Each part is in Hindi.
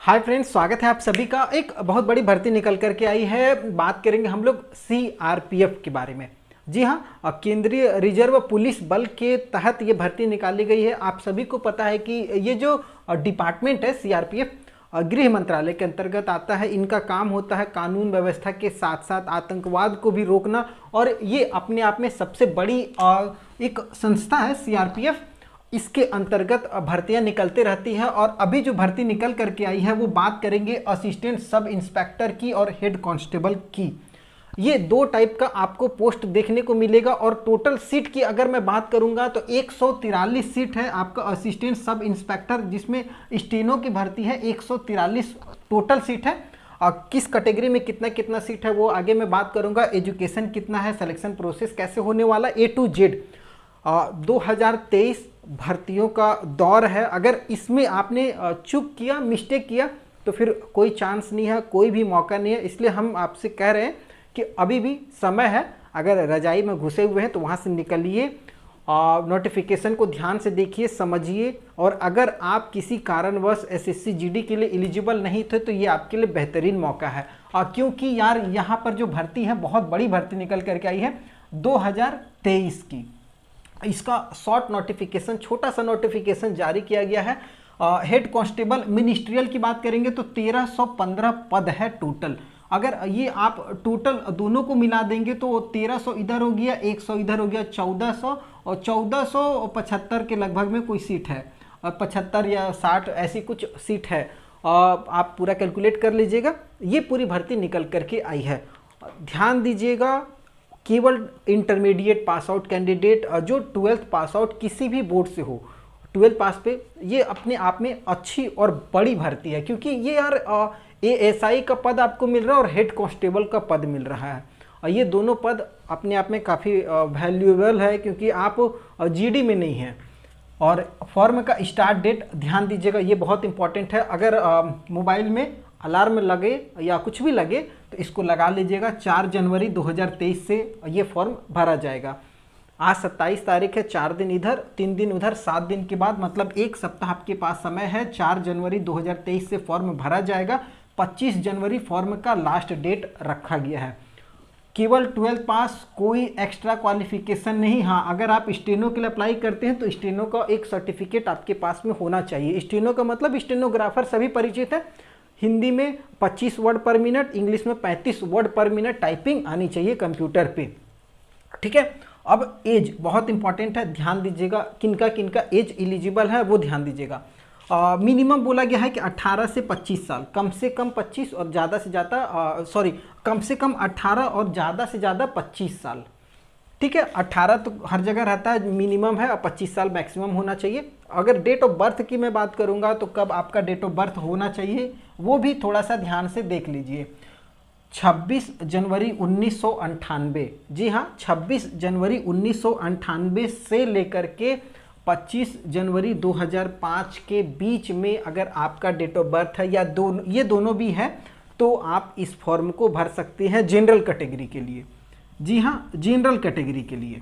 हाय फ्रेंड्स, स्वागत है आप सभी का। एक बहुत बड़ी भर्ती निकल करके आई है। बात करेंगे हम लोग सीआरपीएफ के बारे में। जी हाँ, केंद्रीय रिजर्व पुलिस बल के तहत ये भर्ती निकाली गई है। आप सभी को पता है कि ये जो डिपार्टमेंट है सीआरपीएफ गृह मंत्रालय के अंतर्गत आता है। इनका काम होता है कानून व्यवस्था के साथ साथ आतंकवाद को भी रोकना, और ये अपने आप में सबसे बड़ी एक संस्था है सीआरपीएफ। इसके अंतर्गत भर्तियां निकलते रहती हैं, और अभी जो भर्ती निकल करके आई है वो बात करेंगे असिस्टेंट सब इंस्पेक्टर की और हेड कांस्टेबल की। ये दो टाइप का आपको पोस्ट देखने को मिलेगा। और टोटल सीट की अगर मैं बात करूंगा तो 143 सीट है आपका असिस्टेंट सब इंस्पेक्टर, जिसमें स्टेनो की भर्ती है। 143 टोटल सीट है। किस कैटेगरी में कितना कितना सीट है वो आगे मैं बात करूंगा। एजुकेशन कितना है, सिलेक्शन प्रोसेस कैसे होने वाला, A to Z 2023 भर्तियों का दौर है। अगर इसमें आपने चूक किया, मिस्टेक किया, तो फिर कोई चांस नहीं है, कोई भी मौका नहीं है। इसलिए हम आपसे कह रहे हैं कि अभी भी समय है। अगर रजाई में घुसे हुए हैं तो वहाँ से निकलिए, नोटिफिकेशन को ध्यान से देखिए, समझिए। और अगर आप किसी कारणवश एसएससी जीडी के लिए एलिजिबल नहीं थे तो ये आपके लिए बेहतरीन मौका है। क्योंकि यार यहाँ पर जो भर्ती है बहुत बड़ी भर्ती निकल करके आई है 2023 की। इसका शॉर्ट नोटिफिकेशन, छोटा सा नोटिफिकेशन जारी किया गया है। हेड कांस्टेबल मिनिस्ट्रियल की बात करेंगे तो 1315 पद है टोटल। अगर ये आप टोटल दोनों को मिला देंगे तो 1300 इधर हो गया, 100 इधर हो गया, 1400 और 1475 के लगभग में कोई सीट है। 75 या 60 ऐसी कुछ सीट है। आप पूरा कैलकुलेट कर लीजिएगा। ये पूरी भर्ती निकल करके आई है। ध्यान दीजिएगा, केवल इंटरमीडिएट पास आउट कैंडिडेट जो 12th पास आउट किसी भी बोर्ड से हो, 12th पास पे, ये अपने आप में अच्छी और बड़ी भर्ती है। क्योंकि ये यार एएसआई का पद आपको मिल रहा है और हेड कांस्टेबल का पद मिल रहा है। और ये दोनों पद अपने आप में काफ़ी वैल्यूएबल है, क्योंकि आप जीडी में नहीं हैं। और फॉर्म का स्टार्ट डेट ध्यान दीजिएगा, ये बहुत इंपॉर्टेंट है। अगर मोबाइल में अलार्म लगे या कुछ भी लगे तो इसको लगा लीजिएगा। 4 जनवरी 2023 से ये फॉर्म भरा जाएगा। आज 27 तारीख है, 4 दिन इधर 3 दिन उधर, 7 दिन के बाद मतलब एक सप्ताह आपके पास समय है। 4 जनवरी 2023 से फॉर्म भरा जाएगा। 25 जनवरी फॉर्म का लास्ट डेट रखा गया है। केवल 12th पास, कोई एक्स्ट्रा क्वालिफिकेशन नहीं। हाँ, अगर आप स्टेनो के लिए अप्लाई करते हैं तो स्टेनो का एक सर्टिफिकेट आपके पास में होना चाहिए। स्टेनो का मतलब स्टेनोग्राफर सभी परिचित है। हिंदी में 25 वर्ड पर मिनट, इंग्लिश में 35 वर्ड पर मिनट टाइपिंग आनी चाहिए कंप्यूटर पे। ठीक है। अब एज बहुत इंपॉर्टेंट है, ध्यान दीजिएगा। किनका किनका एज एलिजिबल है वो ध्यान दीजिएगा। मिनिमम बोला गया है कि 18 से 25 साल, कम से कम 25 और ज़्यादा से ज़्यादा कम से कम 18 और ज़्यादा से ज़्यादा 25 साल। ठीक है। 18 तो हर जगह रहता है, मिनिमम है, और 25 साल मैक्सिमम होना चाहिए। अगर डेट ऑफ बर्थ की मैं बात करूंगा तो कब आपका डेट ऑफ बर्थ होना चाहिए वो भी थोड़ा सा ध्यान से देख लीजिए। 26 जनवरी 1998, जी हाँ, 26 जनवरी 1998 से लेकर के 25 जनवरी 2005 के बीच में अगर आपका डेट ऑफ बर्थ है या ये दोनों भी है तो आप इस फॉर्म को भर सकते हैं जनरल कैटेगरी के लिए। जी हाँ, जनरल कैटेगरी के लिए।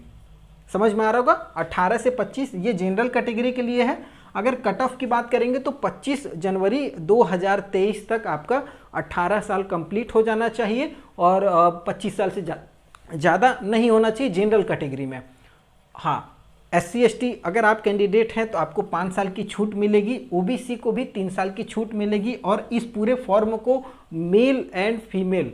समझ में आ रहा होगा। 18 से 25 ये जनरल कैटेगरी के लिए है। अगर कट ऑफ की बात करेंगे तो 25 जनवरी 2023 तक आपका 18 साल कंप्लीट हो जाना चाहिए, और 25 साल से ज़्यादा नहीं होना चाहिए जनरल कैटेगरी में। हाँ, SC ST अगर आप कैंडिडेट हैं तो आपको 5 साल की छूट मिलेगी। OBC को भी 3 साल की छूट मिलेगी। और इस पूरे फॉर्म को मेल एंड फीमेल,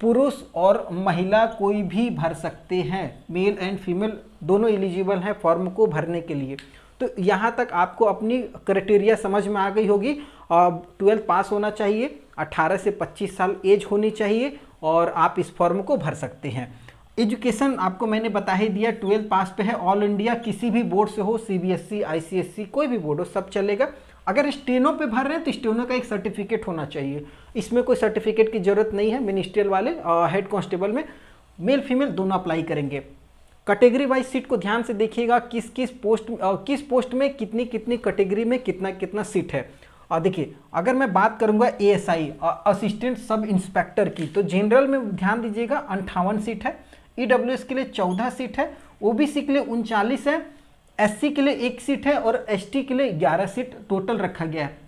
पुरुष और महिला कोई भी भर सकते हैं। मेल एंड फीमेल दोनों एलिजिबल हैं फॉर्म को भरने के लिए। तो यहाँ तक आपको अपनी क्राइटेरिया समझ में आ गई होगी। 12th पास होना चाहिए, 18 से 25 साल एज होनी चाहिए, और आप इस फॉर्म को भर सकते हैं। एजुकेशन आपको मैंने बता ही दिया, 12th पास पे है। ऑल इंडिया किसी भी बोर्ड से हो, CBSE ICSE कोई भी बोर्ड हो, सब चलेगा। अगर स्टेनो पे भर रहे हैं तो स्टेनो का एक सर्टिफिकेट होना चाहिए। इसमें कोई सर्टिफिकेट की जरूरत नहीं है। मिनिस्ट्रियल वाले हेड कांस्टेबल में मेल फीमेल दोनों अप्लाई करेंगे। कैटेगरी वाइज सीट को ध्यान से देखिएगा, किस पोस्ट में कितनी कितनी कैटेगरी में कितना कितना सीट है। और देखिए, अगर मैं बात करूंगा ASI असिस्टेंट सब इंस्पेक्टर की, तो जनरल में ध्यान दीजिएगा 58 सीट है। EWS के लिए 14 सीट है। OBC के लिए 39 है। SC के लिए 1 सीट है और ST के लिए 11 सीट टोटल रखा गया है।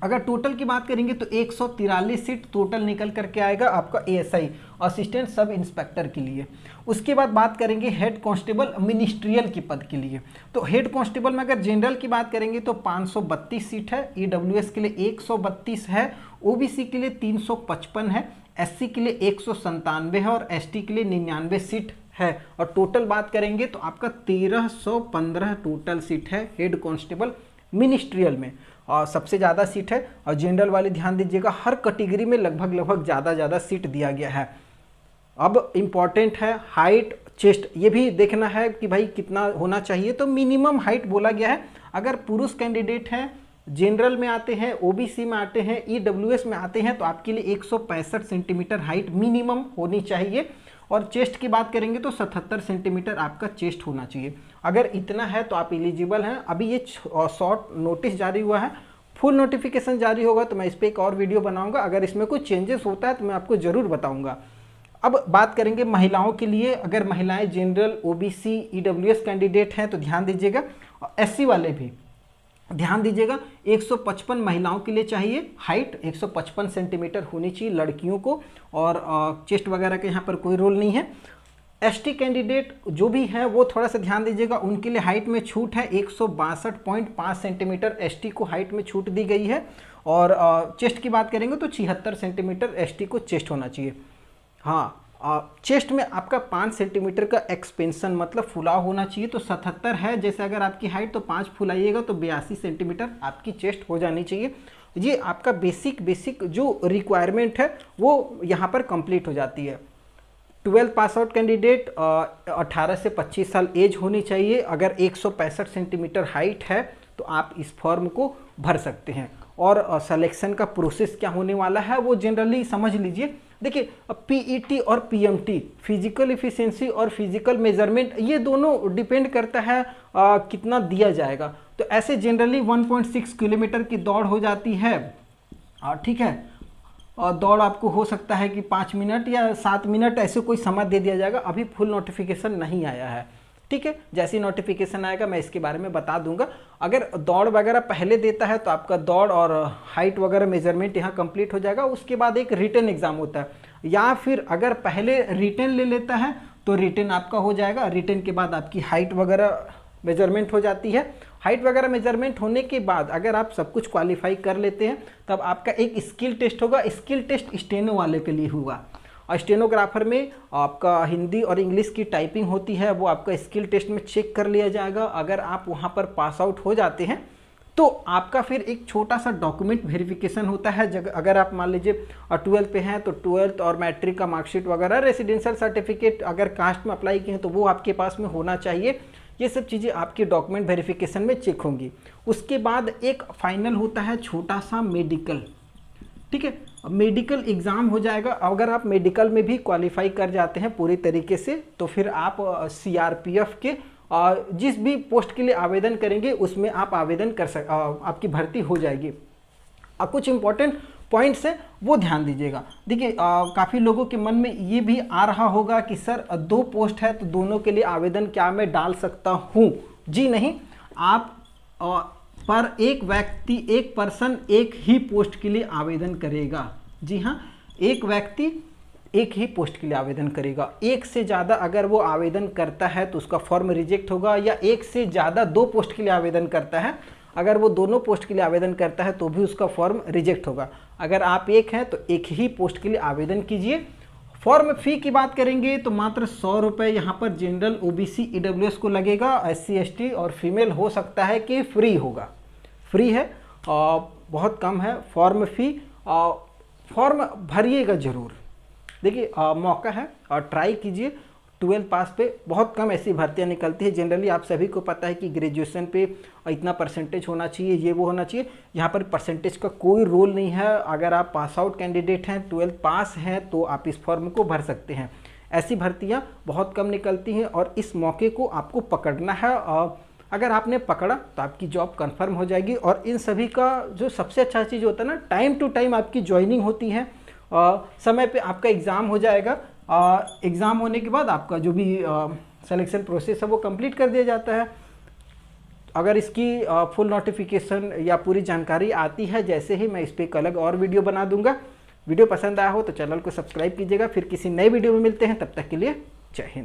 अगर टोटल की बात करेंगे तो 143 सीट टोटल निकल करके आएगा आपका एएसआई असिस्टेंट सब इंस्पेक्टर के लिए। उसके बाद बात करेंगे हेड कांस्टेबल मिनिस्ट्रियल के पद के लिए। तो हेड कांस्टेबल में अगर जनरल की बात करेंगे तो 532 सीट है, ईडब्ल्यूएस के लिए 132 है, ओबीसी के लिए 355 है, एससी के लिए 197 है और एसटी के लिए 99 सीट है। और टोटल बात करेंगे तो आपका 1315 टोटल सीट है हेड कांस्टेबल मिनिस्ट्रियल में, और सबसे ज़्यादा सीट है। और जनरल वाले ध्यान दीजिएगा, हर कैटेगरी में लगभग ज़्यादा सीट दिया गया है। अब इम्पॉर्टेंट है हाइट, चेस्ट, ये भी देखना है कि भाई कितना होना चाहिए। तो मिनिमम हाइट बोला गया है, अगर पुरुष कैंडिडेट हैं, जनरल में आते हैं, ओबीसी में आते हैं, ईडब्ल्यूएस में आते हैं, तो आपके लिए 165 सेंटीमीटर हाइट मिनिमम होनी चाहिए। और चेस्ट की बात करेंगे तो 77 सेंटीमीटर आपका चेस्ट होना चाहिए। अगर इतना है तो आप एलिजिबल हैं। अभी ये शॉर्ट नोटिस जारी हुआ है, फुल नोटिफिकेशन जारी होगा तो मैं इस पर एक और वीडियो बनाऊंगा। अगर इसमें कोई चेंजेस होता है तो मैं आपको ज़रूर बताऊंगा। अब बात करेंगे महिलाओं के लिए। अगर महिलाएं जनरल, ओबीसी, ईडब्ल्यूएस कैंडिडेट हैं तो ध्यान दीजिएगा, एससी वाले भी ध्यान दीजिएगा, 155 महिलाओं के लिए चाहिए हाइट, 155 सेंटीमीटर होनी चाहिए लड़कियों को, और चेस्ट वगैरह के यहाँ पर कोई रोल नहीं है। एसटी कैंडिडेट जो भी है वो थोड़ा सा ध्यान दीजिएगा, उनके लिए हाइट में छूट है, 162.5 सेंटीमीटर एसटी को हाइट में छूट दी गई है। और चेस्ट की बात करेंगे तो 76 सेंटीमीटर एसटी को चेस्ट होना चाहिए। हाँ, चेस्ट में आपका 5 सेंटीमीटर का एक्सपेंशन मतलब फुलाव होना चाहिए। तो 77 है, जैसे अगर आपकी हाइट तो 5 फुलाइएगा तो 82 सेंटीमीटर आपकी चेस्ट हो जानी चाहिए। ये आपका बेसिक जो रिक्वायरमेंट है वो यहाँ पर कंप्लीट हो जाती है। 12th पास आउट कैंडिडेट 18 से 25 साल एज होनी चाहिए। अगर 165 सेंटीमीटर हाइट है तो आप इस फॉर्म को भर सकते हैं। और सिलेक्शन का प्रोसेस क्या होने वाला है वो जनरली समझ लीजिए। देखिए, पीईटी और पीएमटी, फिजिकल इफिशिएंसी और फिजिकल मेजरमेंट, ये दोनों डिपेंड करता है कितना दिया जाएगा। तो ऐसे जनरली 1.6 किलोमीटर की दौड़ हो जाती है, ठीक है। और दौड़ आपको हो सकता है कि 5 मिनट या 7 मिनट ऐसे कोई समय दे दिया जाएगा। अभी फुल नोटिफिकेशन नहीं आया है, ठीक है। जैसे ही नोटिफिकेशन आएगा मैं इसके बारे में बता दूंगा। अगर दौड़ वगैरह पहले देता है तो आपका दौड़ और हाइट वगैरह मेजरमेंट यहाँ कंप्लीट हो जाएगा। उसके बाद एक रिटन एग्जाम होता है, या फिर अगर पहले रिटन ले लेता है तो रिटन आपका हो जाएगा। रिटन के बाद आपकी हाइट वगैरह मेजरमेंट हो जाती है। हाइट वगैरह मेजरमेंट होने के बाद अगर आप सब कुछ क्वालिफाई कर लेते हैं तब आपका एक स्किल टेस्ट होगा। स्किल टेस्ट स्टेनो वाले के लिए हुआ, और स्टेनोग्राफर में आपका हिंदी और इंग्लिश की टाइपिंग होती है, वो आपका स्किल टेस्ट में चेक कर लिया जाएगा। अगर आप वहाँ पर पास आउट हो जाते हैं तो आपका फिर एक छोटा सा डॉक्यूमेंट वेरिफिकेशन होता है। अगर आप मान लीजिए 12th पे हैं तो 12th और मैट्रिक का मार्कशीट वगैरह, रेसिडेंशियल सर्टिफिकेट अगर कास्ट में अप्लाई किए हैं तो वो आपके पास में होना चाहिए। ये सब चीज़ें आपकी डॉक्यूमेंट वेरिफिकेशन में चेक होंगी। उसके बाद एक फाइनल होता है छोटा सा मेडिकल, ठीक है। मेडिकल एग्ज़ाम हो जाएगा। अगर आप मेडिकल में भी क्वालिफाई कर जाते हैं पूरी तरीके से तो फिर आप सीआरपीएफ के जिस भी पोस्ट के लिए आवेदन करेंगे उसमें आप आवेदन कर आपकी भर्ती हो जाएगी। कुछ इंपॉर्टेंट पॉइंट्स है वो ध्यान दीजिएगा। देखिए, काफ़ी लोगों के मन में ये भी आ रहा होगा कि सर 2 पोस्ट है तो दोनों के लिए आवेदन क्या मैं डाल सकता हूँ? जी नहीं, आप पर एक व्यक्ति, एक पर्सन एक ही पोस्ट के लिए आवेदन करेगा। जी हाँ, एक व्यक्ति एक ही पोस्ट के लिए आवेदन करेगा। एक से ज़्यादा अगर वो आवेदन करता है तो उसका फॉर्म रिजेक्ट होगा, या एक से ज़्यादा 2 पोस्ट के लिए आवेदन करता है, अगर वो दोनों पोस्ट के लिए आवेदन करता है तो भी उसका फॉर्म रिजेक्ट होगा। अगर आप एक हैं तो एक ही पोस्ट के लिए आवेदन कीजिए। फॉर्म फी की बात करेंगे तो मात्र 100 रुपये यहाँ पर जनरल, ओबीसी, ईडब्ल्यूएस को लगेगा। एससी, एसटी और फीमेल हो सकता है कि फ्री होगा, फ्री है, बहुत कम है फॉर्म फी। फॉर्म भरिएगा ज़रूर। देखिए, मौका है और ट्राई कीजिए। 12th पास पे बहुत कम ऐसी भर्तियां निकलती है। जनरली आप सभी को पता है कि ग्रेजुएशन पे इतना परसेंटेज होना चाहिए, ये वो होना चाहिए। यहाँ पर परसेंटेज का कोई रोल नहीं है। अगर आप पास आउट कैंडिडेट हैं, 12th पास हैं, तो आप इस फॉर्म को भर सकते हैं। ऐसी भर्तियाँ बहुत कम निकलती हैं और इस मौके को आपको पकड़ना है। अगर आपने पकड़ा तो आपकी जॉब कंफर्म हो जाएगी। और इन सभी का जो सबसे अच्छा चीज़ होता है ना, टाइम टू टाइम आपकी ज्वाइनिंग होती है, समय पे आपका एग्ज़ाम हो जाएगा। एग्ज़ाम होने के बाद आपका जो भी सिलेक्शन प्रोसेस है वो कंप्लीट कर दिया जाता है। अगर इसकी फुल नोटिफिकेशन या पूरी जानकारी आती है जैसे ही, मैं इस पर एक अलग और वीडियो बना दूंगा। वीडियो पसंद आया हो तो चैनल को सब्सक्राइब कीजिएगा। फिर किसी नए वीडियो में मिलते हैं, तब तक के लिए जय हिंद।